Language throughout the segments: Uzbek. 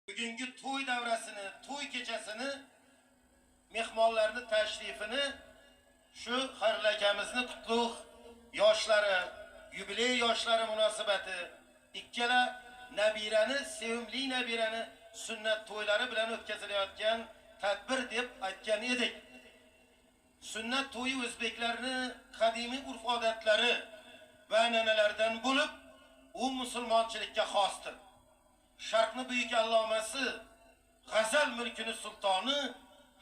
Bugungi to'y davrasini, to'y kechasini, mehmonlarni tashrifini shu Xayrilla akamizni qutlug' yoshlari, yubiley yoshlari munosabati ikkala nabirani, sevimli nabirani sunnat to'ylari bilan o'tkazilayotgan tadbir deb aytgan edik. Sunnat to'yi o'zbeklarning qadimiy urf-odatlari va an'analardan bo'lib, u musulmonchilikka xosdir. Sharqni buyuk allomasi, G'azal mulkini sultoni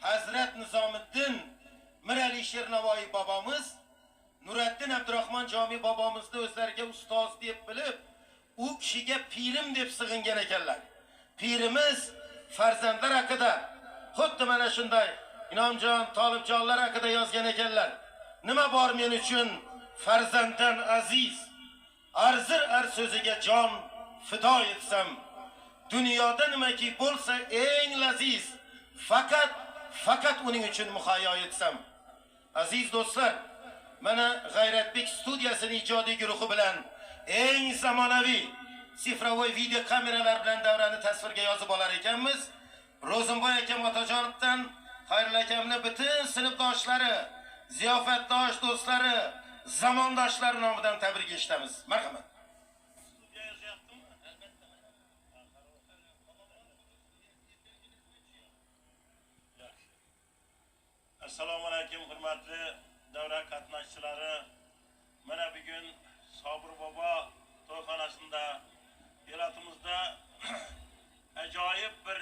Hazrat Nizomiddin Mir Alisher Navoiy bobomiz, Nuriddin Abdurahmon Jomiy bobomizni o'zlariga ustoz deb bilib, u kishiga pirim deb sig'ingan ekanlar. Pirimiz farzandlar haqida, xuddi mana shunday Inomjon, Tolibjonlar haqida yozgan ekanlar. Nima bor men uchun farzanddan aziz, arzir ar so'ziga jon fido etsam, dunyoda nimaki bo'lsa eng laziz, faqat uning uchun muhayyo etsam. Aziz do'stlar, mana G'ayratbek studiyasining ijodiy guruhi bilan eng zamonaviy sifrovoy video kameralar bilan davrani tasvirga yozib olar ekanmiz. Ro'zimboy akam Otajonovdan Xayrilla akamni butun sinfdoshlari, ziyofatdosh do'stlari, zamondoshlari nomidan tabrik etamiz. Marhamat. Assalomu alaykum hurmatli davra qatnashchilari. Mana bugun Sobir bobo to'yxonasida elatimizda ajoyib bir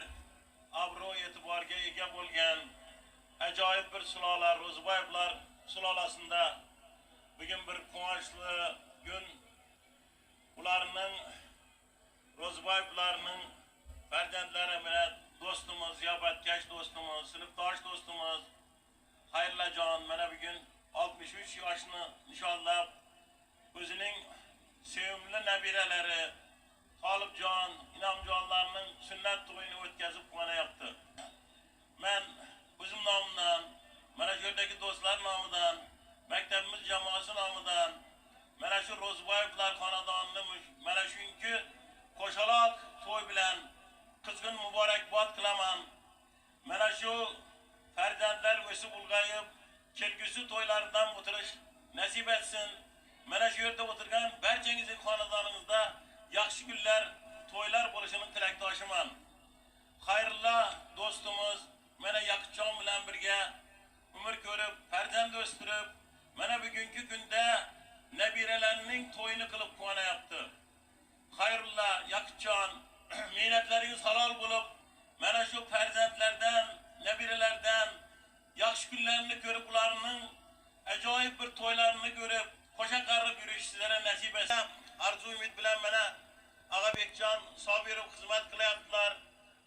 obro' e'tiborga ega bo'lgan ajoyib bir sulola Ro'ziboyevlar sulolasida bugun bir quvonchli kun. Ularning Ro'ziboyevlarning farzandlari bilan do'stimiz, ziyofatkash do'stimiz, sinfdosh do'stimiz Xayrillajon mana bugun 63 yoshni nishonlab o'zining sevimli nabiralari Tolibjon, Inomjonlarning sunnat to'yini o'tkazib quvonayapti. Men o'zim nomidan, mana shu yerdagi do'stlar nomidan, maktabimiz jamoasi nomidan, mana shu Ro'ziboyevlar xonadonining mana shunki qo'shaloq to'y bilan qizg'in muborakbod qilaman. Mana shu farzandlar o'sib ulg'ayib, kelgusi to'ylaridan o'tirish nasib etsin. Mana shu yerda o'tirgan barchangizning xonadoningizda yaxshi kunlar, to'ylar bo'lishini tilakdoshiman. Xayrilla do'stimiz mana Yaqubjon bilan birga umr ko'rib, farzand o'stirib, mana bugungi kunda nabiralarining to'yini qilib quvonayapti. Xayrilla, Yaqubjon, mehnatlaringiz halol bo'lib, mana shu farzandlardan, nabiralardan yaxshi kunlarni ko'rib, ularning ajoyib bir to'ylarini ko'rib, qo'sha qarib yurish sizlarga nasib etsin. Arzu umid bilan mana Ag'abekjon Sobirov xizmat qilyaptilar.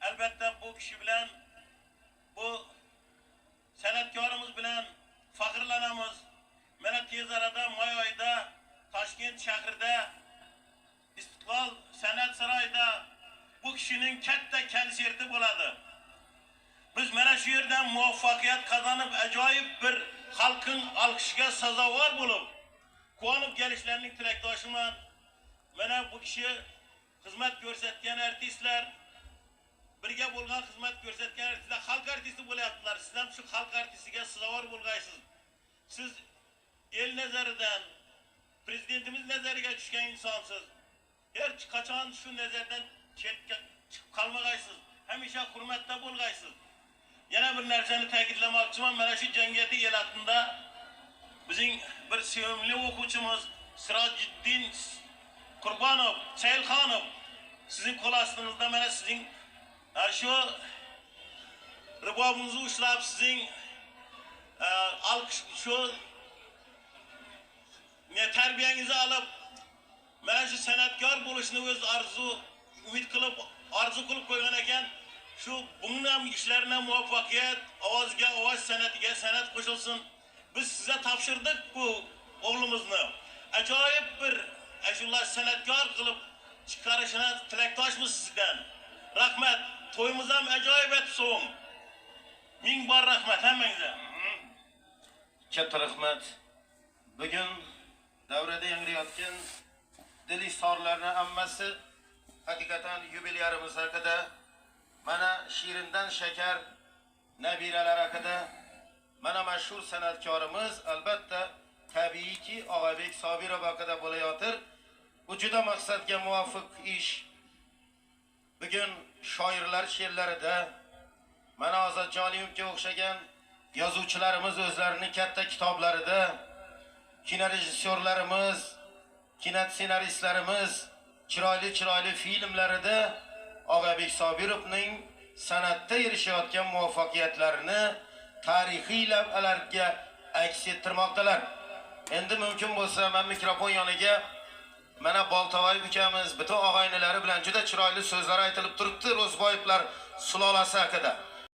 Albatta bu kishi bilan, bu san'atkorimiz bilan faxrlanamiz. Mana tez arada may oyida Toshkent shahrida Istiqlol san'at saroyida bu kishining katta konserti bo'ladi. Biz mana shu yerdan muvaffaqiyat qozonib, ajoyib bir xalqning olqishiga sazovor bo'lib, quvonib kelishlarining tilakdoshiman. Mana bu kishi xizmat ko'rsatgan artistlar, birga bo'lgan xizmat ko'rsatgan artistlar xalq artisti bo'lyaptilar. Siz ham shu xalq artistiga sazovor bo'lgaysiz. Siz el nazaridan, prezidentimiz nazariga tushgan insonsiz. Hech qachon shu nazardan chetga chiqib qolmagaysiz. Hamisha hurmatda bo'lgaysiz. Yana bir narsani ta'kidlamoqchiman. Mana shu jamiyati elatida bizning bir sevimli o'quvchimiz Sirojiddin Qurbonov, Saylxonov sizning qo'l ostingizda mana sizning shu ribobingizni ushlab, sizning shu tarbiyangizni olib, mana shu san'atkor bo'lishni o'z umid qilib, orzu qilib qo'ygan ekan. Shu bundan ham ishlarına muvaffaqiyat, ovoziga ovoz, san'atiga san'at qo'shilsin. Biz sizga topshirdik bu o'g'limizni. Ajoyib bir ashula san'atkor qilib chiqarishini tilakdoshmiz sizdan. Rahmat. To'yimiz ham ajoyib etsin. Ming bor rahmat hammangizga. Katta rahmat. Bugun davrada yangrayotgan dili sorlarning hammasi haqiqatan yubileyimiz haqida mana Shirindan Shakar nabiralar haqida, mana mashhur san'atkorimiz albatta tabiiyki Og'abek Sobirov haqida bo'layotir. Bu juda maqsadga muvofiq ish. Bugun shoirlar she'rlarida mana Ozodjoniyevga o'xshagan yozuvchilarimiz o'zlarining katta kitoblarida, kinorejissyorlarimiz, kinotsenaristlarimiz chiroyli filmlarida Og'abek Sobirovning san'atda erishayotgan muvaffaqiyatlarini tarixiy lavhalarga aks ettirmoqdalar. Endi mumkin bo'lsa men mikrofon yoniga mana Boltovoy ukamiz, butun og'aynilari bilan juda chiroyli so'zlar aytilib turibdi Ro'zboyevlar sulolasi haqida.